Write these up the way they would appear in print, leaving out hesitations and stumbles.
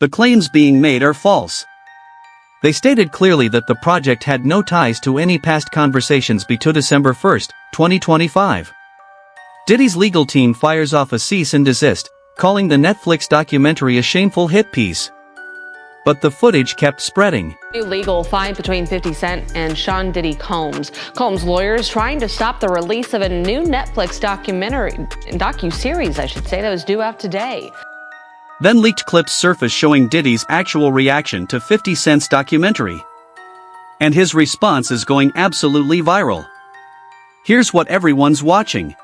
The claims being made are false. They stated clearly that the project had no ties to any past conversations between December 1, 2025. Diddy's legal team fires off a cease and desist, calling the Netflix documentary a shameful hit piece. But the footage kept spreading. New legal fight between 50 Cent and Sean Diddy Combs. Combs' lawyers trying to stop the release of a new Netflix docu-series, that was due out today. Then leaked clips surfaced showing Diddy's actual reaction to 50 Cent's documentary. And his response is going absolutely viral. Here's what everyone's watching.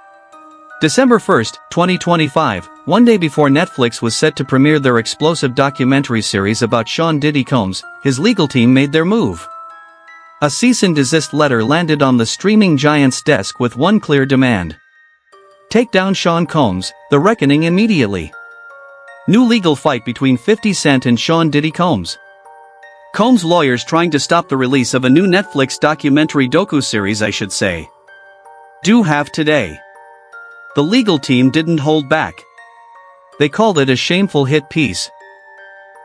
December 1, 2025, one day before Netflix was set to premiere their explosive documentary series about Sean Diddy Combs, his legal team made their move. A cease and desist letter landed on the streaming giant's desk with one clear demand. Take down Sean Combs, The Reckoning immediately. New legal fight between 50 Cent and Sean Diddy Combs. Combs' lawyers trying to stop the release of a new Netflix docu-series, due have today. The legal team didn't hold back. They called it a shameful hit piece.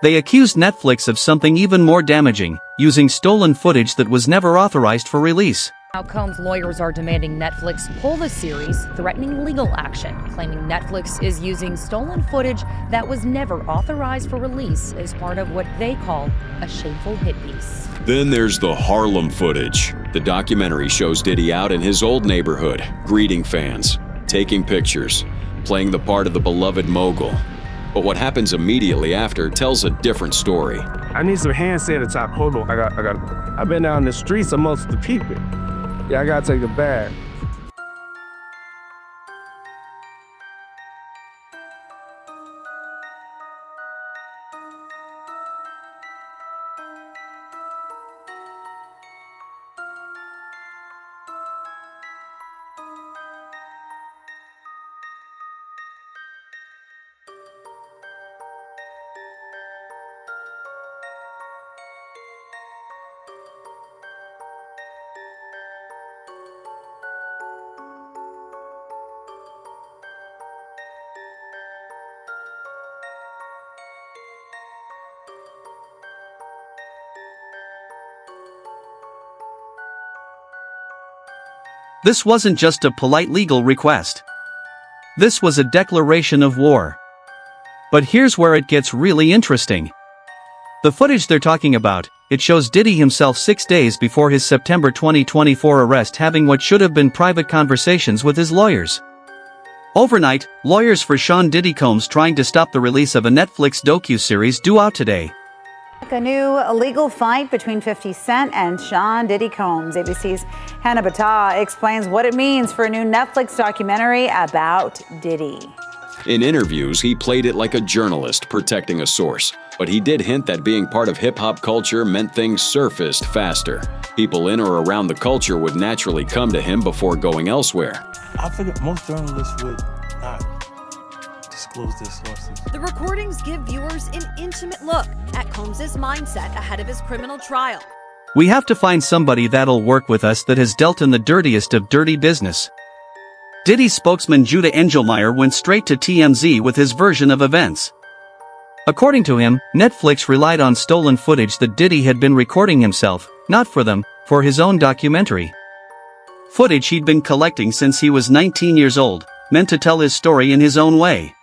They accused Netflix of something even more damaging, using stolen footage that was never authorized for release. Now Combs' lawyers are demanding Netflix pull the series, threatening legal action, claiming Netflix is using stolen footage that was never authorized for release as part of what they call a shameful hit piece. Then there's the Harlem footage. The documentary shows Diddy out in his old neighborhood, greeting fans, taking pictures, playing the part of the beloved mogul. But what happens immediately after tells a different story. I need some hand sanitizer. Hold on, I've been out in the streets amongst the people. Yeah, I gotta take a bath. This wasn't just a polite legal request. This was a declaration of war. But here's where it gets really interesting. The footage they're talking about, it shows Diddy himself 6 days before his September 2024 arrest having what should have been private conversations with his lawyers. Overnight, lawyers for Sean Diddy Combs trying to stop the release of a Netflix docu-series due out today. A new legal fight between 50 Cent and Sean Diddy Combs. ABC's Hannah Battah explains what it means for a new Netflix documentary about Diddy. In interviews, he played it like a journalist protecting a source, but he did hint that being part of hip-hop culture meant things surfaced faster. People in or around the culture would naturally come to him before going elsewhere. I figured most journalists would not disclose their sources. The recordings give viewers an intimate look at Combs' mindset ahead of his criminal trial. We have to find somebody that'll work with us that has dealt in the dirtiest of dirty business. Diddy spokesman Judah Engelmeyer went straight to TMZ with his version of events. According to him, Netflix relied on stolen footage that Diddy had been recording himself, not for them, for his own documentary. Footage he'd been collecting since he was 19 years old, meant to tell his story in his own way.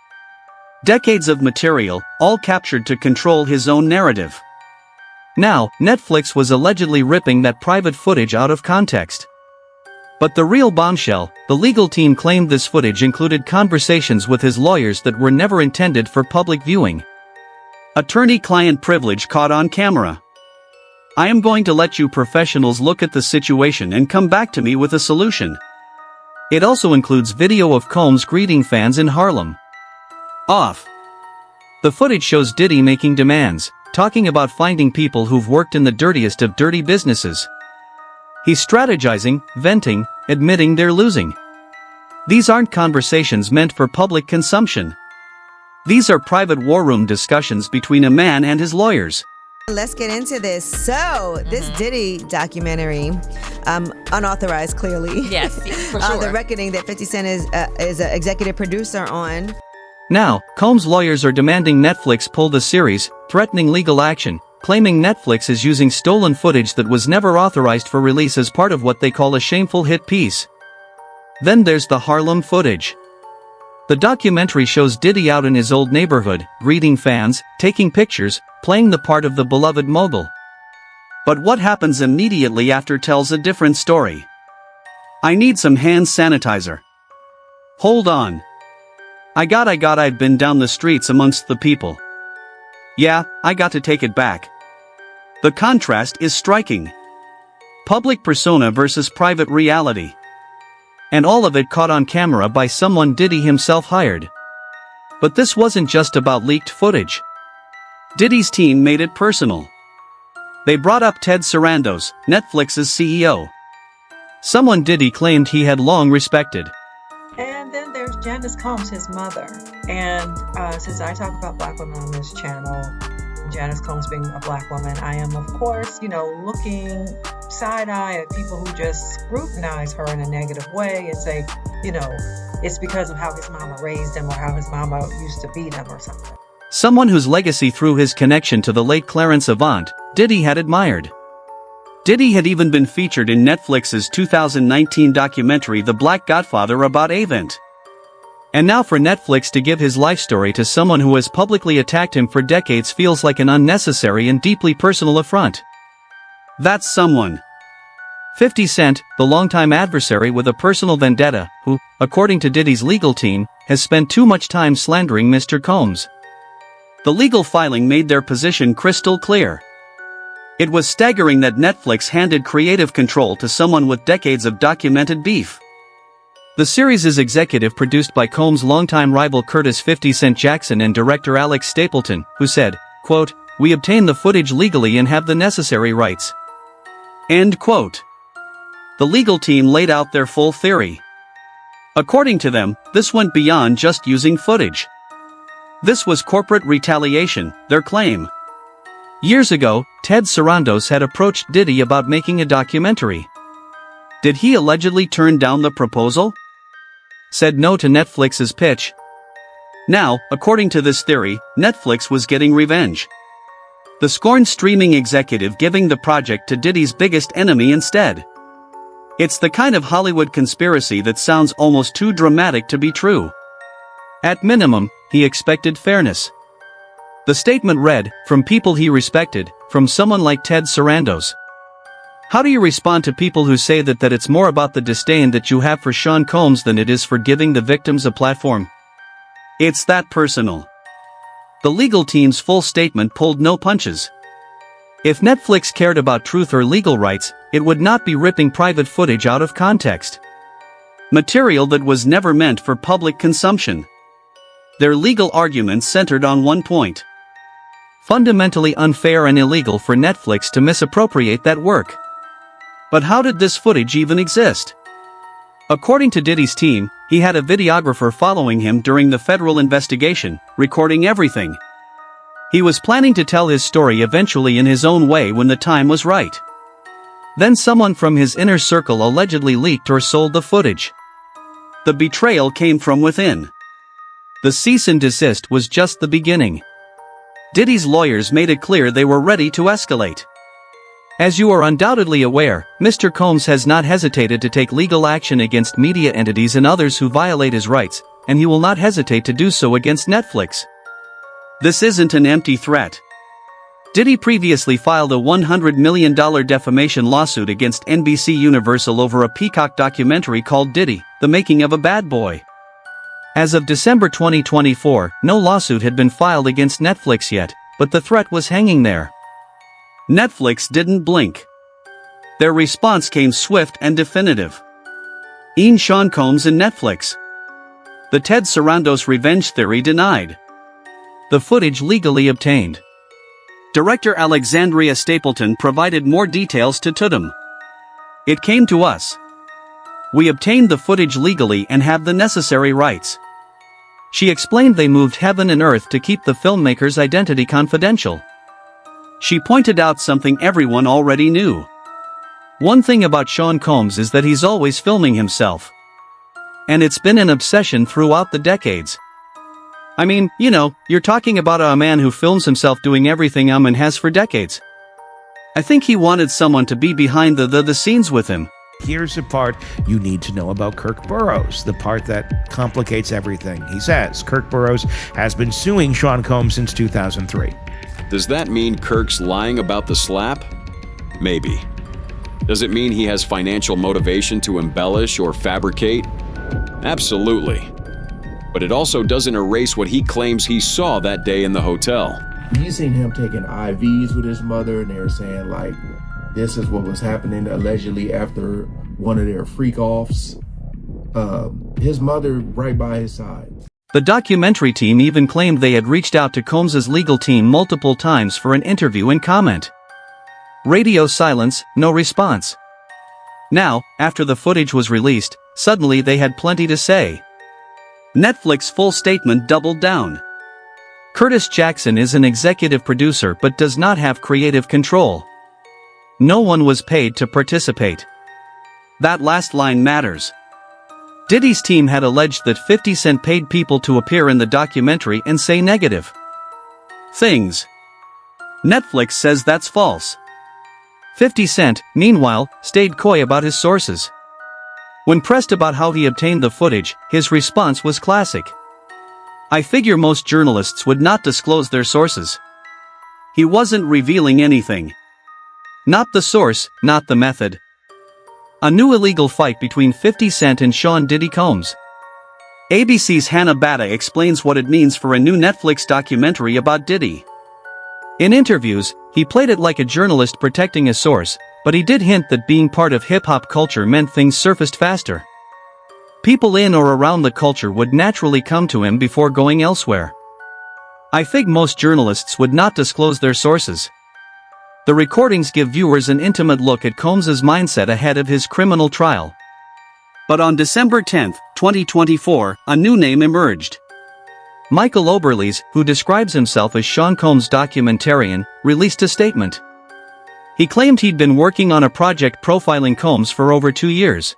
Decades of material, all captured to control his own narrative. Now, Netflix was allegedly ripping that private footage out of context. But the real bombshell, the legal team claimed this footage included conversations with his lawyers that were never intended for public viewing. Attorney-client privilege caught on camera. I am going to let you professionals look at the situation and come back to me with a solution. It also includes video of Combs greeting fans in Harlem. Off. The footage shows Diddy making demands, talking about finding people who've worked in the dirtiest of dirty businesses. He's strategizing, venting, admitting they're losing. These aren't conversations meant for public consumption. These are private war room discussions between a man and his lawyers. Let's get into this. So, this Diddy documentary, unauthorized clearly. Yes, for sure. The Reckoning that 50 Cent is an executive producer on. Now, Combs' lawyers are demanding Netflix pull the series, threatening legal action, claiming Netflix is using stolen footage that was never authorized for release as part of what they call a shameful hit piece. Then there's the Harlem footage. The documentary shows Diddy out in his old neighborhood, greeting fans, taking pictures, playing the part of the beloved mogul. But what happens immediately after tells a different story. I need some hand sanitizer. Hold on. I've been down the streets amongst the people. Yeah, I got to take it back. The contrast is striking. Public persona versus private reality. And all of it caught on camera by someone Diddy himself hired. But this wasn't just about leaked footage. Diddy's team made it personal. They brought up Ted Sarandos, Netflix's CEO. Someone Diddy claimed he had long respected. And then there's Janice Combs, his mother. And since I talk about Black women on this channel, Janice Combs being a Black woman, I am, of course, looking side-eye at people who just scrutinize her in a negative way and say, it's because of how his mama raised him or how his mama used to beat him or something. Someone whose legacy through his connection to the late Clarence Avant, Diddy had admired. Diddy had even been featured in Netflix's 2019 documentary The Black Godfather about Avant. And now for Netflix to give his life story to someone who has publicly attacked him for decades feels like an unnecessary and deeply personal affront. That's someone. 50 Cent, the longtime adversary with a personal vendetta, who, according to Diddy's legal team, has spent too much time slandering Mr. Combs. The legal filing made their position crystal clear. It was staggering that Netflix handed creative control to someone with decades of documented beef. The series is executive produced by Combs' longtime rival Curtis 50 Cent Jackson and director Alex Stapleton, who said, quote, "We obtained the footage legally and have the necessary rights." End quote. The legal team laid out their full theory. According to them, this went beyond just using footage. This was corporate retaliation, their claim. Years ago, Ted Sarandos had approached Diddy about making a documentary. Did he allegedly turn down the proposal? Said no to Netflix's pitch? Now, according to this theory, Netflix was getting revenge. The scorned streaming executive giving the project to Diddy's biggest enemy instead. It's the kind of Hollywood conspiracy that sounds almost too dramatic to be true. At minimum, he expected fairness. The statement read, from people he respected, from someone like Ted Sarandos. How do you respond to people who say that it's more about the disdain that you have for Sean Combs than it is for giving the victims a platform? It's that personal. The legal team's full statement pulled no punches. If Netflix cared about truth or legal rights, it would not be ripping private footage out of context. Material that was never meant for public consumption. Their legal arguments centered on one point. Fundamentally unfair and illegal for Netflix to misappropriate that work. But how did this footage even exist? According to Diddy's team, he had a videographer following him during the federal investigation, recording everything. He was planning to tell his story eventually in his own way when the time was right. Then someone from his inner circle allegedly leaked or sold the footage. The betrayal came from within. The cease and desist was just the beginning. Diddy's lawyers made it clear they were ready to escalate. As you are undoubtedly aware, Mr. Combs has not hesitated to take legal action against media entities and others who violate his rights, and he will not hesitate to do so against Netflix. This isn't an empty threat. Diddy previously filed a $100 million defamation lawsuit against NBC Universal over a Peacock documentary called Diddy, The Making of a Bad Boy. As of December 2024, no lawsuit had been filed against Netflix yet, but the threat was hanging there. Netflix didn't blink. Their response came swift and definitive. Sean Combs and Netflix. The Ted Sarandos revenge theory denied. The footage legally obtained. Director Alexandria Stapleton provided more details to Tudum. It came to us. We obtained the footage legally and have the necessary rights. She explained they moved heaven and earth to keep the filmmaker's identity confidential. She pointed out something everyone already knew. One thing about Sean Combs is that he's always filming himself. And it's been an obsession throughout the decades. I mean, you know, you're talking about a man who films himself doing everything and has for decades. I think he wanted someone to be behind the scenes with him. Here's the part you need to know about Kirk Burroughs, the part that complicates everything. He says Kirk Burroughs has been suing Sean Combs since 2003. Does that mean Kirk's lying about the slap? Maybe. Does it mean he has financial motivation to embellish or fabricate? Absolutely. But it also doesn't erase what he claims he saw that day in the hotel. You seen him taking IVs with his mother, and they're saying, like, this is what was happening allegedly after one of their freak-offs. His mother right by his side. The documentary team even claimed they had reached out to Combs' legal team multiple times for an interview and comment. Radio silence, no response. Now, after the footage was released, suddenly they had plenty to say. Netflix full statement doubled down. Curtis Jackson is an executive producer but does not have creative control. No one was paid to participate. That last line matters. Diddy's team had alleged that 50 Cent paid people to appear in the documentary and say negative things. Netflix says that's false. 50 Cent, meanwhile, stayed coy about his sources. When pressed about how he obtained the footage, his response was classic. I figure most journalists would not disclose their sources. He wasn't revealing anything. Not the source, not the method. A new illegal fight between 50 Cent and Sean Diddy Combs. ABC's Hannah Batta explains what it means for a new Netflix documentary about Diddy. In interviews, he played it like a journalist protecting a source, but he did hint that being part of hip-hop culture meant things surfaced faster. People in or around the culture would naturally come to him before going elsewhere. I think most journalists would not disclose their sources. The recordings give viewers an intimate look at Combs' mindset ahead of his criminal trial. But on December 10, 2024, a new name emerged. Michael Oberles, who describes himself as Sean Combs' documentarian, released a statement. He claimed he'd been working on a project profiling Combs for over 2 years.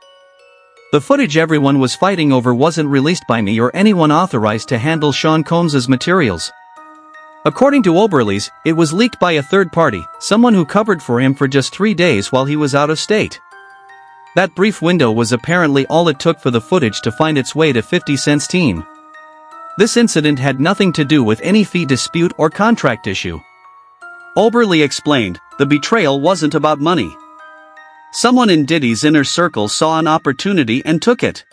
The footage everyone was fighting over wasn't released by me or anyone authorized to handle Sean Combs' materials. According to Oberles, it was leaked by a third party, someone who covered for him for just 3 days while he was out of state. That brief window was apparently all it took for the footage to find its way to 50 Cent's team. This incident had nothing to do with any fee dispute or contract issue. Oberle explained, the betrayal wasn't about money. Someone in Diddy's inner circle saw an opportunity and took it.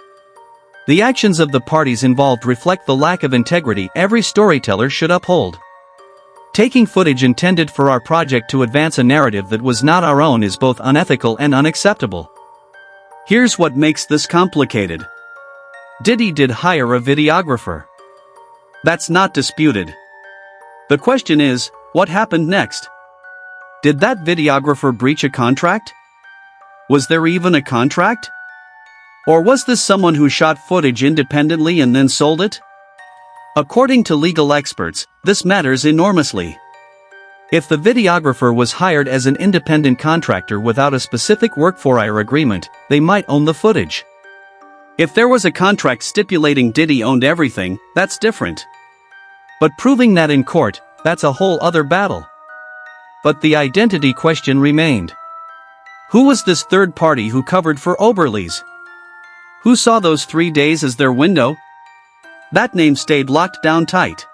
The actions of the parties involved reflect the lack of integrity every storyteller should uphold. Taking footage intended for our project to advance a narrative that was not our own is both unethical and unacceptable. Here's what makes this complicated. Diddy did hire a videographer. That's not disputed. The question is, what happened next? Did that videographer breach a contract? Was there even a contract? Or was this someone who shot footage independently and then sold it? According to legal experts, this matters enormously. If the videographer was hired as an independent contractor without a specific work-for-hire agreement, they might own the footage. If there was a contract stipulating Diddy owned everything, that's different. But proving that in court, that's a whole other battle. But the identity question remained. Who was this third party who covered for Oberles? Who saw those 3 days as their window? That name stayed locked down tight.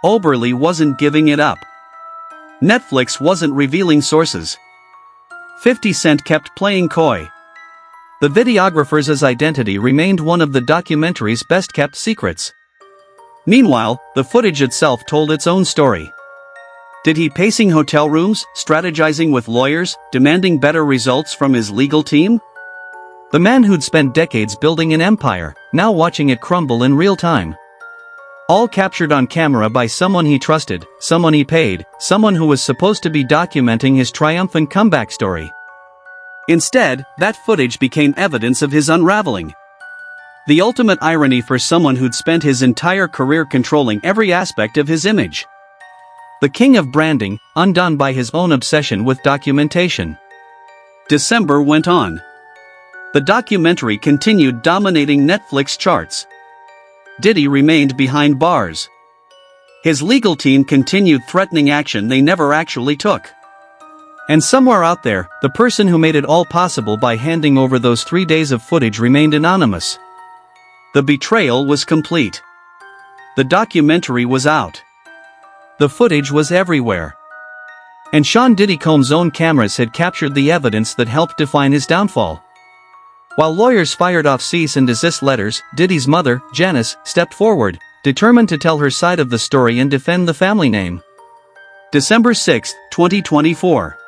Oberle wasn't giving it up. Netflix wasn't revealing sources. 50 Cent kept playing coy. The videographer's identity remained one of the documentary's best-kept secrets. Meanwhile, the footage itself told its own story. Did he pacing hotel rooms, strategizing with lawyers, demanding better results from his legal team? The man who'd spent decades building an empire, now watching it crumble in real time. All captured on camera by someone he trusted, someone he paid, someone who was supposed to be documenting his triumphant comeback story. Instead, that footage became evidence of his unraveling. The ultimate irony for someone who'd spent his entire career controlling every aspect of his image. The king of branding, undone by his own obsession with documentation. December went on. The documentary continued dominating Netflix charts. Diddy remained behind bars. His legal team continued threatening action they never actually took. And somewhere out there, the person who made it all possible by handing over those 3 days of footage remained anonymous. The betrayal was complete. The documentary was out. The footage was everywhere. And Sean Diddy Combs' own cameras had captured the evidence that helped define his downfall. While lawyers fired off cease and desist letters, Diddy's mother, Janice, stepped forward, determined to tell her side of the story and defend the family name. December 6, 2024.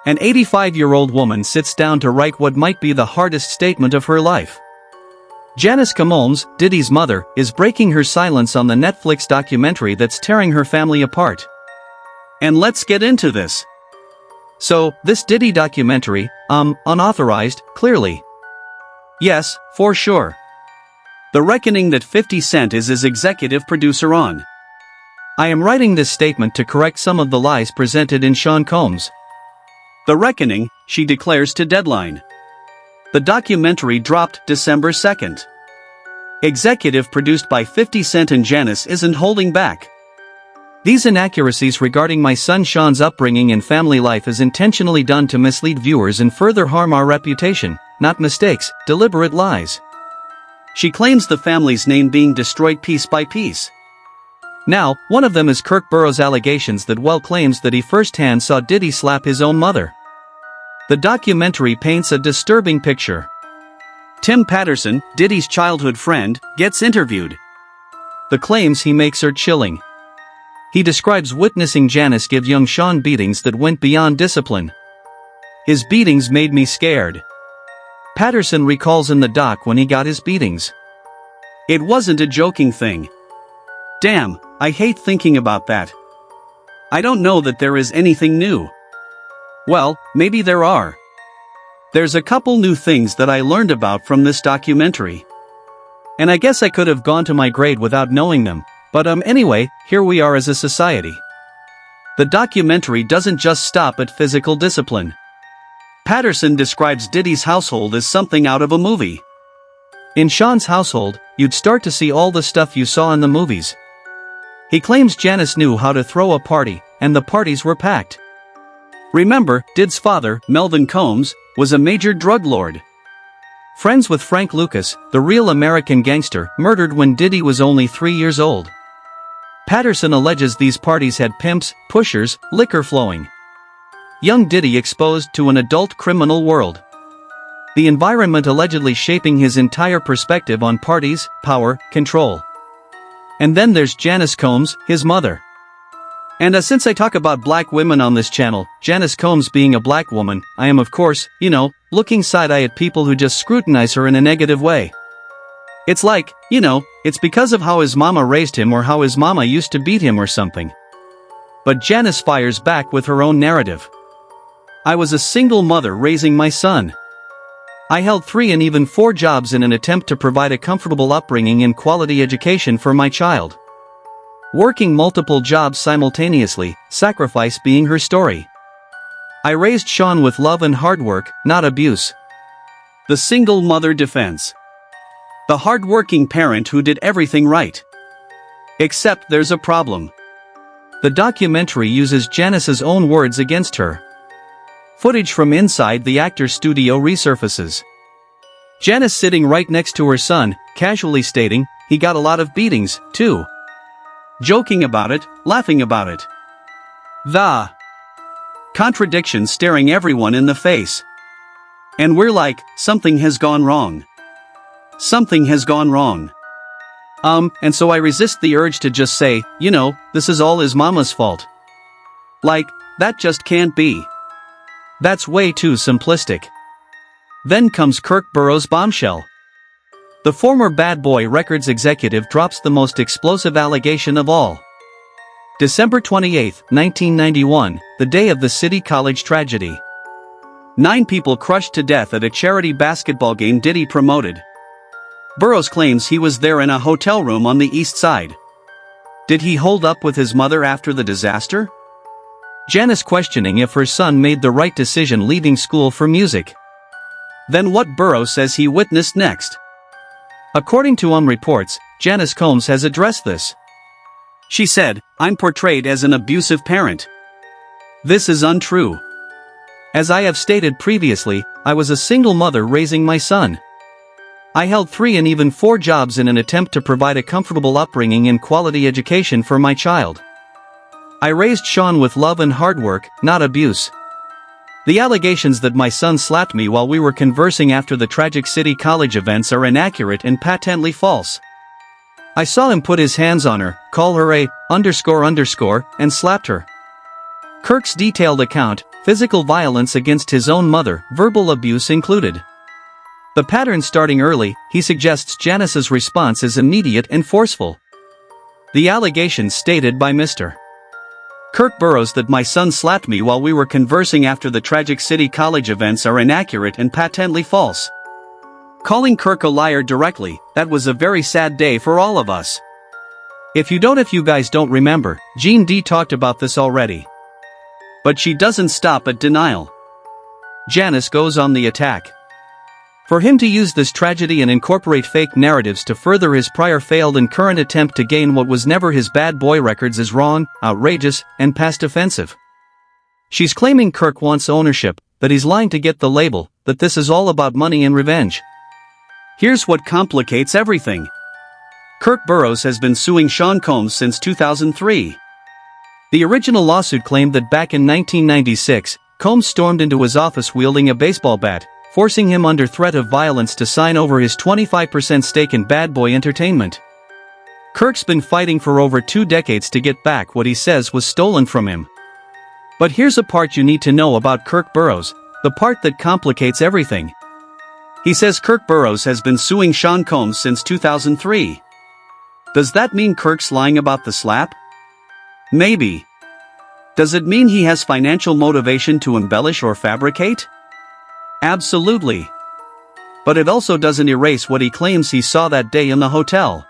An 85-year-old woman sits down to write what might be the hardest statement of her life. Janice Combs, Diddy's mother, is breaking her silence on the Netflix documentary that's tearing her family apart. And let's get into this. So, this Diddy documentary, unauthorized, clearly. Yes, for sure. The reckoning that 50 Cent is his executive producer on. I am writing this statement to correct some of the lies presented in Sean Combs. The reckoning, she declares to Deadline. The documentary dropped December 2nd. Executive produced by 50 Cent and Janice isn't holding back. These inaccuracies regarding my son Sean's upbringing and family life is intentionally done to mislead viewers and further harm our reputation, not mistakes, deliberate lies. She claims the family's name being destroyed piece by piece. Now, one of them is Kirk Burrows' allegations that Well claims that he firsthand saw Diddy slap his own mother. The documentary paints a disturbing picture. Tim Patterson, Diddy's childhood friend, gets interviewed. The claims he makes are chilling. He describes witnessing Janice give young Sean beatings that went beyond discipline. His beatings made me scared. Patterson recalls in the doc when he got his beatings. It wasn't a joking thing. Damn, I hate thinking about that. I don't know that there is anything new. Well, maybe there are. There's a couple new things that I learned about from this documentary. And I guess I could have gone to my grave without knowing them, but anyway, here we are as a society. The documentary doesn't just stop at physical discipline. Patterson describes Diddy's household as something out of a movie. In Sean's household, you'd start to see all the stuff you saw in the movies. He claims Janice knew how to throw a party, and the parties were packed. Remember, Did's father, Melvin Combs, was a major drug lord. Friends with Frank Lucas, the real American gangster, murdered when Diddy was only 3 years old. Patterson alleges these parties had pimps, pushers, liquor flowing. Young Diddy exposed to an adult criminal world. The environment allegedly shaping his entire perspective on parties, power, control. And then there's Janice Combs, his mother. And since I talk about black women on this channel, Janice Combs being a black woman, I am of course, looking side-eye at people who just scrutinize her in a negative way. It's like, it's because of how his mama raised him or how his mama used to beat him or something. But Janice fires back with her own narrative. I was a single mother raising my son. I held 3 and even 4 jobs in an attempt to provide a comfortable upbringing and quality education for my child. Working multiple jobs simultaneously, sacrifice being her story. I raised Sean with love and hard work, not abuse. The single mother defense. The hard-working parent who did everything right. Except there's a problem. The documentary uses Janice's own words against her. Footage from inside the actor's studio resurfaces. Janice sitting right next to her son, casually stating, he got a lot of beatings, too. Joking about it, laughing about it. The contradiction staring everyone in the face. And we're like, something has gone wrong. Something has gone wrong. And so I resist the urge to just say, this is all his mama's fault. Like, that just can't be. That's way too simplistic. Then comes Kirk Burrows' bombshell. The former Bad Boy Records executive drops the most explosive allegation of all. December 28, 1991, the day of the City College tragedy. 9 people crushed to death at a charity basketball game Diddy promoted. Burrows claims he was there in a hotel room on the east side. Did he hold up with his mother after the disaster? Janice questioning if her son made the right decision leaving school for music. Then what Burrows says he witnessed next. According to reports, Janice Combs has addressed this. She said, "I'm portrayed as an abusive parent. This is untrue. As I have stated previously, I was a single mother raising my son. I held 3 and even 4 jobs in an attempt to provide a comfortable upbringing and quality education for my child. I raised Sean with love and hard work, not abuse. The allegations that my son slapped me while we were conversing after the tragic City College events are inaccurate and patently false. I saw him put his hands on her, call her a __, and slapped her." Kirk's detailed account, physical violence against his own mother, verbal abuse included. The pattern starting early, he suggests Janice's response is immediate and forceful. The allegations stated by Mr. Kirk Burrows that my son slapped me while we were conversing after the tragic City College events are inaccurate and patently false. Calling Kirk a liar directly, that was a very sad day for all of us. If you guys don't remember, Jean D talked about this already. But she doesn't stop at denial. Janice goes on the attack. For him to use this tragedy and incorporate fake narratives to further his prior failed and current attempt to gain what was never his bad boy records is wrong, outrageous, and past offensive. She's claiming Kirk wants ownership, that he's lying to get the label, that this is all about money and revenge. Here's what complicates everything. Kirk Burrows has been suing Sean Combs since 2003. The original lawsuit claimed that back in 1996, Combs stormed into his office wielding a baseball bat, forcing him under threat of violence to sign over his 25% stake in Bad Boy Entertainment. Kirk's been fighting for over 2 decades to get back what he says was stolen from him. But here's a part you need to know about Kirk Burrows, the part that complicates everything. He says Kirk Burrows has been suing Sean Combs since 2003. Does that mean Kirk's lying about the slap? Maybe. Does it mean he has financial motivation to embellish or fabricate? Absolutely. But it also doesn't erase what he claims he saw that day in the hotel.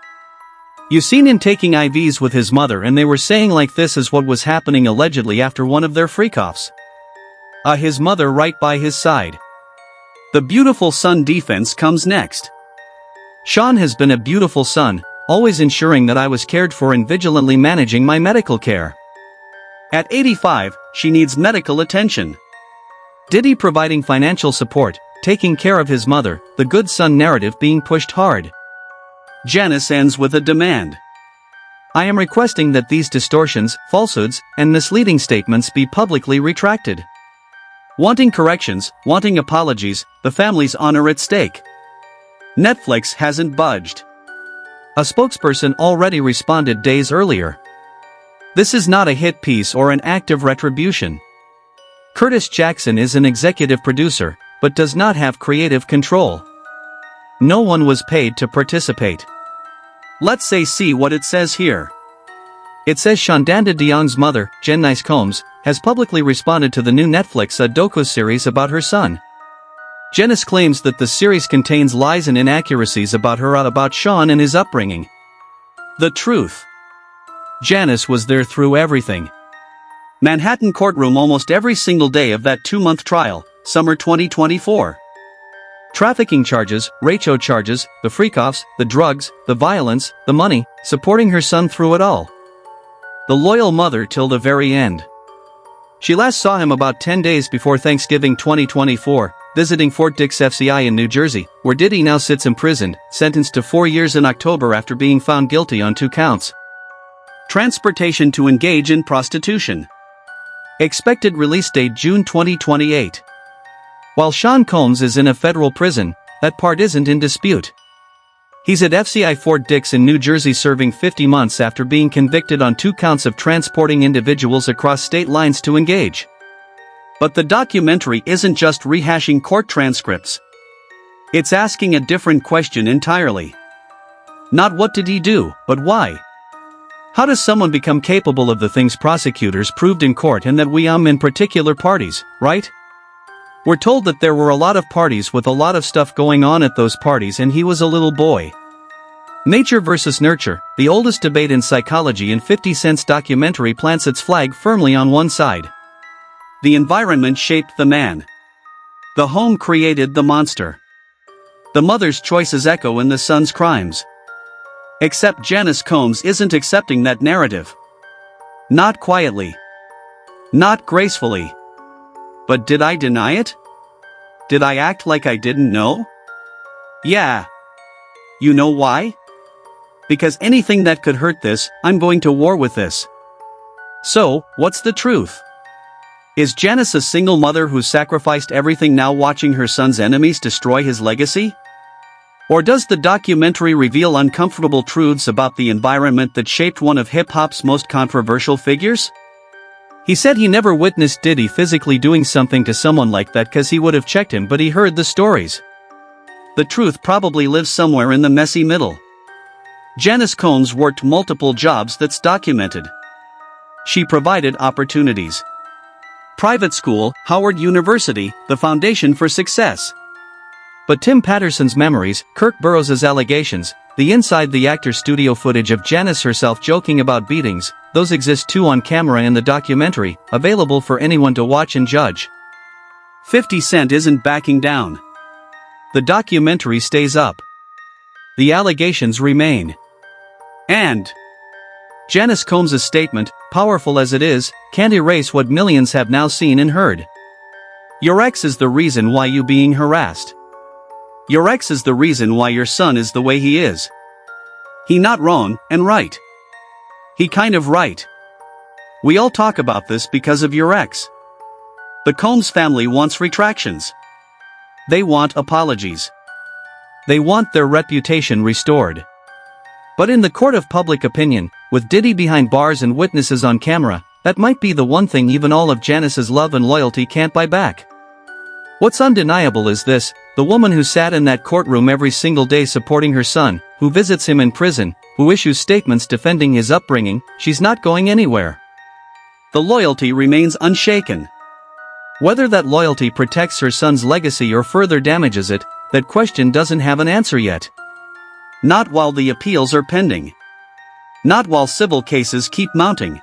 You seen him taking IVs with his mother and they were saying like this is what was happening allegedly after one of their freak-offs. His mother right by his side. The beautiful son defense comes next. Sean has been a beautiful son, always ensuring that I was cared for and vigilantly managing my medical care. At 85, she needs medical attention. Diddy providing financial support, taking care of his mother, the good son narrative being pushed hard. Janice ends with a demand. I am requesting that these distortions, falsehoods, and misleading statements be publicly retracted. Wanting corrections, wanting apologies, the family's honor at stake. Netflix hasn't budged. A spokesperson already responded days earlier. This is not a hit piece or an act of retribution. Curtis Jackson is an executive producer, but does not have creative control. No one was paid to participate. Let's see what it says here. It says Shondanda DeYoung's mother, Janice Combs, has publicly responded to the new Netflix docu-series about her son. Janice claims that the series contains lies and inaccuracies about Sean and his upbringing. The truth. Janice was there through everything. Manhattan courtroom almost every single day of that 2-month trial, summer 2024. Trafficking charges, racho charges, the freak-offs, the drugs, the violence, the money, supporting her son through it all. The loyal mother till the very end. She last saw him about 10 days before Thanksgiving 2024, visiting Fort Dix FCI in New Jersey, where Diddy now sits imprisoned, sentenced to 4 years in October after being found guilty on 2 counts. Transportation to engage in prostitution. Expected release date June 2028. While Sean Combs is in a federal prison, that part isn't in dispute. He's at FCI Fort Dix in New Jersey serving 50 months after being convicted on 2 counts of transporting individuals across state lines to engage. But the documentary isn't just rehashing court transcripts. It's asking a different question entirely. Not what did he do, but why? How does someone become capable of the things prosecutors proved in court and that we in particular parties, right? We're told that there were a lot of parties with a lot of stuff going on at those parties and he was a little boy. Nature versus nurture, the oldest debate in psychology, and 50 Cent's documentary plants its flag firmly on one side. The environment shaped the man. The home created the monster. The mother's choices echo in the son's crimes. Except Janice Combs isn't accepting that narrative. Not quietly. Not gracefully. But did I deny it? Did I act like I didn't know? Yeah. You know why? Because anything that could hurt this, I'm going to war with this. So, what's the truth? Is Janice a single mother who sacrificed everything now watching her son's enemies destroy his legacy? Or does the documentary reveal uncomfortable truths about the environment that shaped one of hip-hop's most controversial figures? He said he never witnessed Diddy physically doing something to someone like that because he would have checked him, but he heard the stories. The truth probably lives somewhere in the messy middle. Janice Combs worked multiple jobs that's documented. She provided opportunities. Private school, Howard University, the foundation for success. But Tim Patterson's memories, Kirk Burrows' allegations, the inside the actor studio footage of Janice herself joking about beatings, those exist too on camera in the documentary, available for anyone to watch and judge. 50 Cent isn't backing down. The documentary stays up. The allegations remain. And Janice Combs' statement, powerful as it is, can't erase what millions have now seen and heard. Your ex is the reason why you being harassed. Your ex is the reason why your son is the way he is. He not wrong, and right. He kind of right. We all talk about this because of your ex. The Combs family wants retractions. They want apologies. They want their reputation restored. But in the court of public opinion, with Diddy behind bars and witnesses on camera, that might be the one thing even all of Janice's love and loyalty can't buy back. What's undeniable is this: the woman who sat in that courtroom every single day supporting her son, who visits him in prison, who issues statements defending his upbringing, she's not going anywhere. The loyalty remains unshaken. Whether that loyalty protects her son's legacy or further damages it, that question doesn't have an answer yet. Not while the appeals are pending. Not while civil cases keep mounting.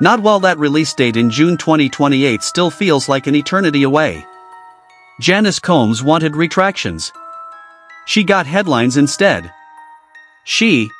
Not while that release date in June 2028 still feels like an eternity away. Janice Combs wanted retractions. She got headlines instead. She,